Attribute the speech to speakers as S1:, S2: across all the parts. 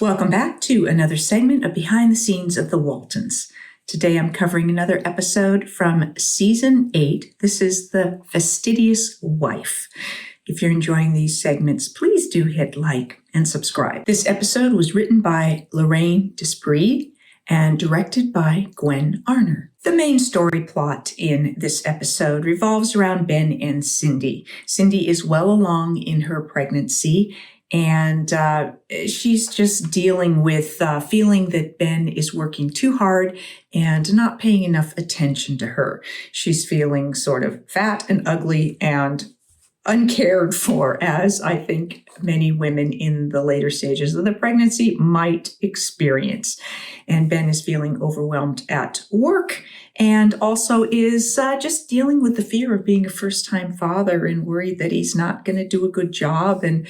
S1: Welcome back to another segment of Behind the Scenes of the Waltons. Today I'm covering another episode from Season 8. This is The Fastidious Wife. If you're enjoying these segments, please do hit like and subscribe. This episode was written by Lorraine Desprez and directed by Gwen Arner. The main story plot in this episode revolves around Ben and Cindy. Cindy is well along in her pregnancy, and she's just dealing with feeling that Ben is working too hard and not paying enough attention to her. She's feeling sort of fat and ugly and uncared for, as I think many women in the later stages of the pregnancy might experience. And Ben is feeling overwhelmed at work and also is just dealing with the fear of being a first-time father and worried that he's not going to do a good job. And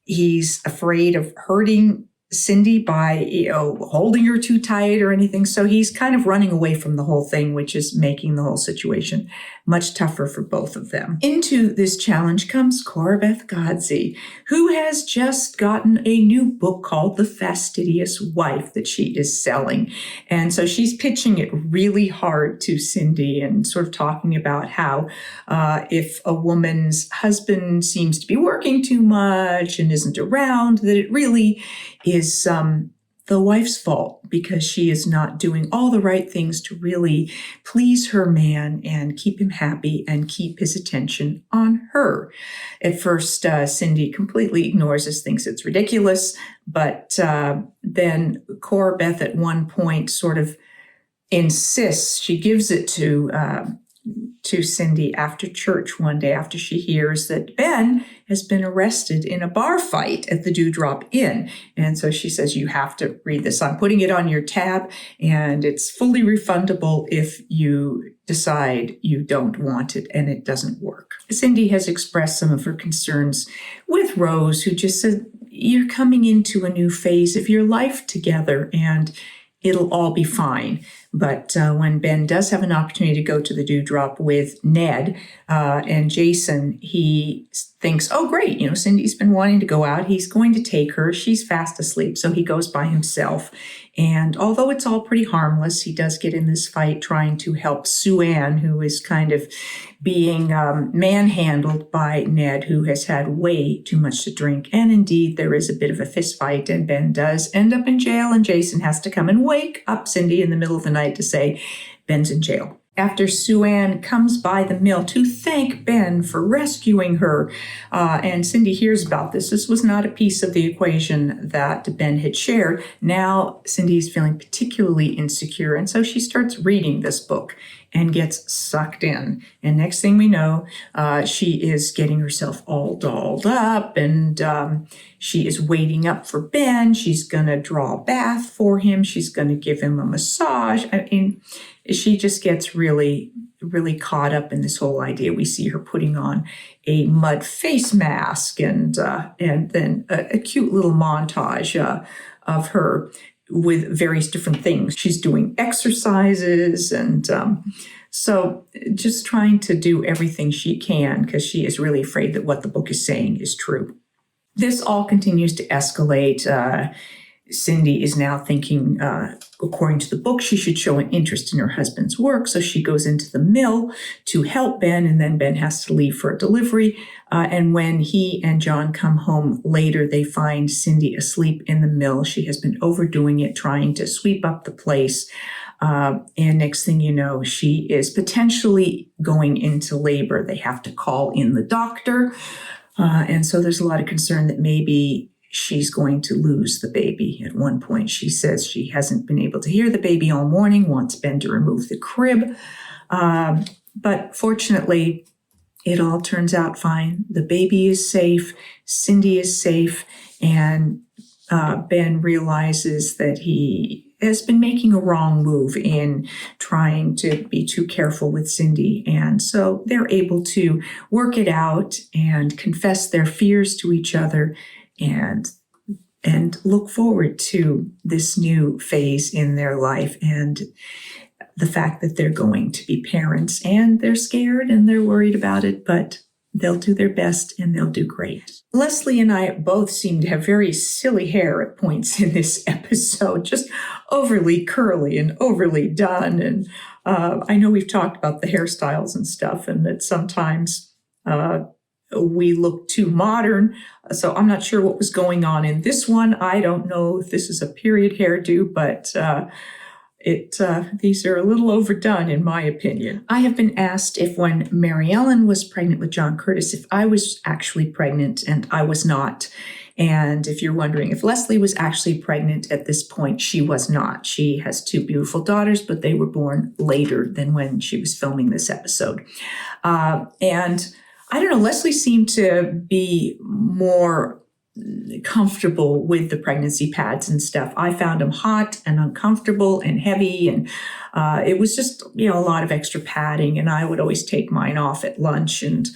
S1: he's afraid of hurting Cindy by, holding her too tight or anything. So he's kind of running away from the whole thing, which is making the whole situation much tougher for both of them. Into this challenge comes Cora Beth Godsey, who has just gotten a new book called The Fastidious Wife that she is selling. And so she's pitching it really hard to Cindy and sort of talking about how if a woman's husband seems to be working too much and isn't around, that it really is the wife's fault because she is not doing all the right things to really please her man and keep him happy and keep his attention on her. At first, Cindy completely ignores this, thinks it's ridiculous, but then Cora Beth at one point sort of insists, she gives it to Cindy after church one day after she hears that Ben has been arrested in a bar fight at the Dewdrop Inn. And so she says, you have to read this. I'm putting it on your tab, and it's fully refundable if you decide you don't want it and it doesn't work. Cindy has expressed some of her concerns with Rose, who just said, you're coming into a new phase of your life together and it'll all be fine. But when Ben does have an opportunity to go to the Dewdrop with Ned and Jason, he thinks, oh, great, Cindy's been wanting to go out. He's going to take her. She's fast asleep, so he goes by himself. And although it's all pretty harmless, he does get in this fight trying to help Sue Ann, who is kind of being manhandled by Ned, who has had way too much to drink. And indeed, there is a bit of a fist fight, and Ben does end up in jail, and Jason has to come and wake up Cindy in the middle of the night to say, Ben's in jail. After Sue Ann comes by the mill to thank Ben for rescuing her, and Cindy hears about this. This was not a piece of the equation that Ben had shared. Now Cindy is feeling particularly insecure, and so she starts reading this book and gets sucked in. And next thing we know, she is getting herself all dolled up, and she is waiting up for Ben. She's going to draw a bath for him. She's going to give him a massage. I mean, she just gets really, really caught up in this whole idea. We see her putting on a mud face mask and then a cute little montage of her with various different things. She's doing exercises and so just trying to do everything she can because she is really afraid that what the book is saying is true. This all continues to escalate. Cindy is now thinking, according to the book, she should show an interest in her husband's work. So she goes into the mill to help Ben, and then Ben has to leave for a delivery. And when he and John come home later, they find Cindy asleep in the mill. She has been overdoing it, trying to sweep up the place. And next thing you know, she is potentially going into labor. They have to call in the doctor. And so there's a lot of concern that maybe she's going to lose the baby. At one point, she says she hasn't been able to hear the baby all morning, wants Ben to remove the crib. But fortunately, it all turns out fine. The baby is safe. Cindy is safe. And Ben realizes that he has been making a wrong move in trying to be too careful with Cindy. And so they're able to work it out and confess their fears to each other and look forward to this new phase in their life and the fact that they're going to be parents, and they're scared and they're worried about it, but They'll do their best and they'll do great. Leslie and I both seem to have very silly hair at points in this episode, just overly curly and overly done. And I know we've talked about the hairstyles and stuff, and that sometimes we look too modern. So I'm not sure what was going on in this one. I don't know if this is a period hairdo, but these are a little overdone, in my opinion. I have been asked if when Mary Ellen was pregnant with John Curtis, if I was actually pregnant, and I was not. And if you're wondering if Leslie was actually pregnant at this point, she was not. She has two beautiful daughters, but they were born later than when she was filming this episode. And I don't know, Leslie seemed to be more comfortable with the pregnancy pads and stuff. I found them hot and uncomfortable and heavy, and it was just, a lot of extra padding, and I would always take mine off at lunch and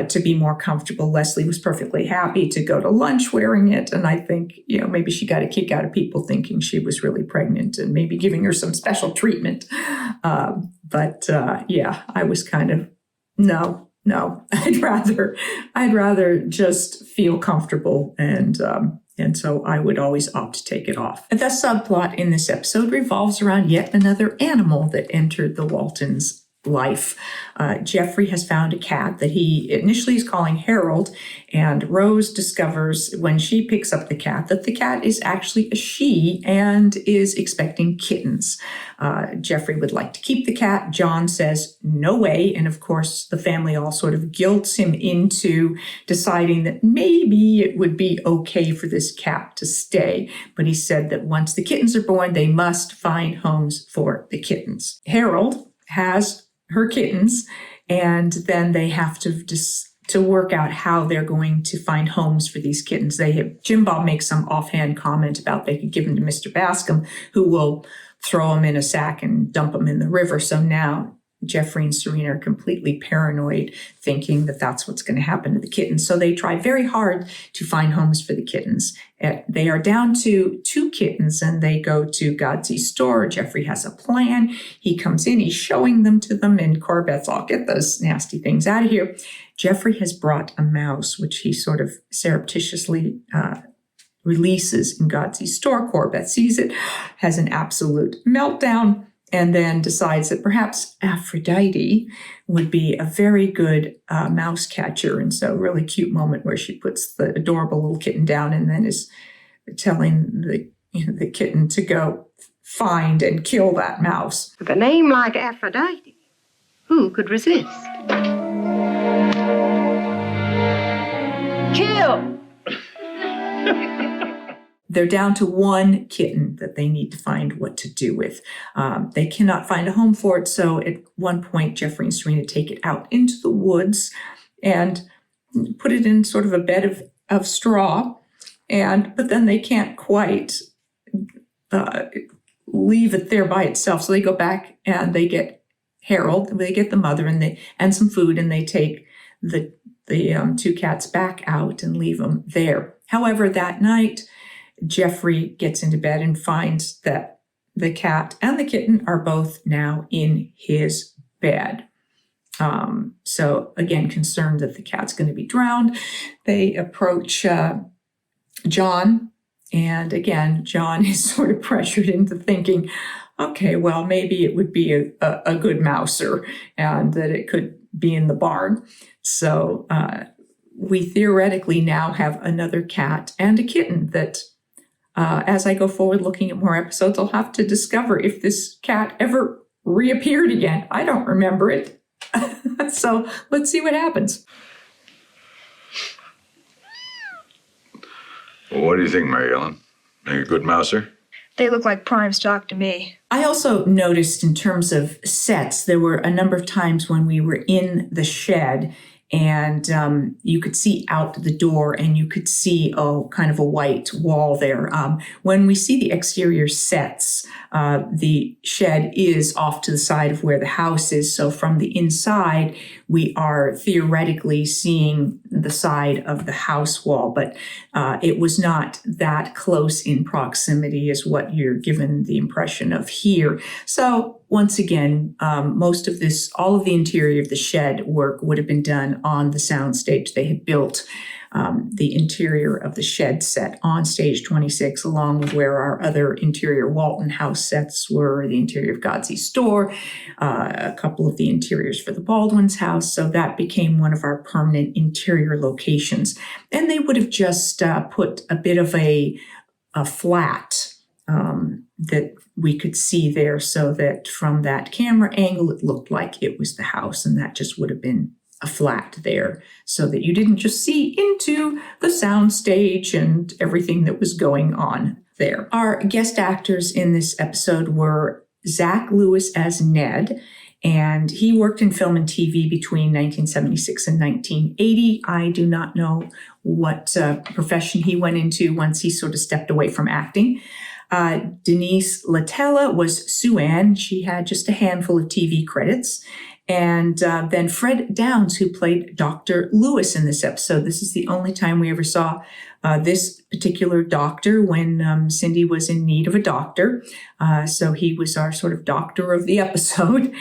S1: to be more comfortable. Leslie was perfectly happy to go to lunch wearing it, and I think, maybe she got a kick out of people thinking she was really pregnant and maybe giving her some special treatment. But I was kind of, no, I'd rather just feel comfortable, and so I would opt to take it off. The subplot in this episode revolves around yet another animal that entered the Waltons' life. Jeffery has found a cat that he initially is calling Harold, and Rose discovers when she picks up the cat that the cat is actually a she and is expecting kittens. Jeffery would like to keep the cat. John says no way, and of course the family all sort of guilts him into deciding that maybe it would be okay for this cat to stay, but he said that once the kittens are born, they must find homes for the kittens. Harold has her kittens, and then they have to work out how they're going to find homes for these kittens. Jim Bob makes some offhand comment about they could give them to Mr. Bascom, who will throw them in a sack and dump them in the river. So now Jeffery and Serena are completely paranoid, thinking that that's what's going to happen to the kittens. So they try very hard to find homes for the kittens. They are down to 2 kittens, and they go to Godsy's store. Jeffery has a plan. He comes in, he's showing them to them, and Corbeth's all, get those nasty things out of here. Jeffery has brought a mouse, which he sort of surreptitiously releases in Godsy's store. Corbeth sees it, has an absolute meltdown, and then decides that perhaps Aphrodite would be a very good mouse catcher. And so a really cute moment where she puts the adorable little kitten down and then is telling the kitten to go find and kill that mouse.
S2: With a name like Aphrodite, who could resist? Kill!
S1: They're down to 1 kitten that they need to find what to do with. They cannot find a home for it, so at one point, Jeffery and Serena take it out into the woods and put it in sort of a bed of straw, but then they can't quite leave it there by itself, so they go back and they get Harold, they get the mother and some food, and they take the 2 cats back out and leave them there. However, that night, Jeffery gets into bed and finds that the cat and the kitten are both now in his bed. So again, concerned that the cat's going to be drowned, they approach John. And again, John is sort of pressured into thinking, okay, well, maybe it would be a good mouser and that it could be in the barn. So we theoretically now have another cat and a kitten that as I go forward looking at more episodes, I'll have to discover if this cat ever reappeared again. I don't remember it. So let's see what happens.
S3: Well, what do you think, Mary Ellen? Think a good mouser?
S2: They look like prime stock to me.
S1: I also noticed in terms of sets, there were a number of times when we were in the shed and you could see out the door and you could see kind of a white wall there. When we see the exterior sets, the shed is off to the side of where the house is. So from the inside, we are theoretically seeing the side of the house wall, but it was not that close in proximity as what you're given the impression of here. So once again, most of this, all of the interior of the shed work would have been done on the soundstage. They had built the interior of the shed set on stage 26, along with where our other interior Walton house sets were, the interior of Godse's store, a couple of the interiors for the Baldwin's house. So that became one of our permanent interior locations. And they would have just put a bit of a flat that we could see there, so that from that camera angle, it looked like it was the house, and that just would have been a flat there, so that you didn't just see into the sound stage and everything that was going on there. Our guest actors in this episode were Zach Lewis as Ned, and he worked in film and TV between 1976 and 1980. I do not know what profession he went into once he sort of stepped away from acting. Denise Latella was Sue Ann. She had just a handful of TV credits. And then Fred Downs, who played Dr. Lewis in this episode. This is the only time we ever saw this particular doctor, when Cindy was in need of a doctor. So he was our sort of doctor of the episode.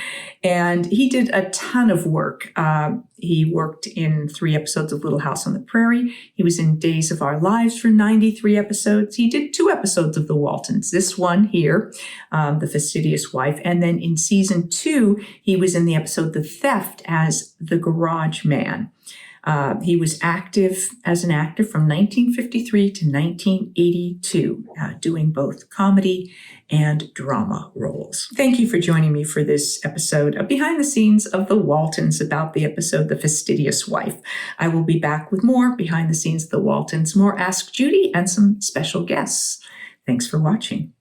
S1: And he did a ton of work. He worked in 3 episodes of Little House on the Prairie. He was in Days of Our Lives for 93 episodes. He did 2 episodes of The Waltons. This one here, The Fastidious Wife. And then in season 2, he was in the episode The Theft as the Garage Man. He was active as an actor from 1953 to 1982, doing both comedy and drama roles. Thank you for joining me for this episode of Behind the Scenes of The Waltons, about the episode The Fastidious Wife. I will be back with more Behind the Scenes of The Waltons, more Ask Judy, and some special guests. Thanks for watching.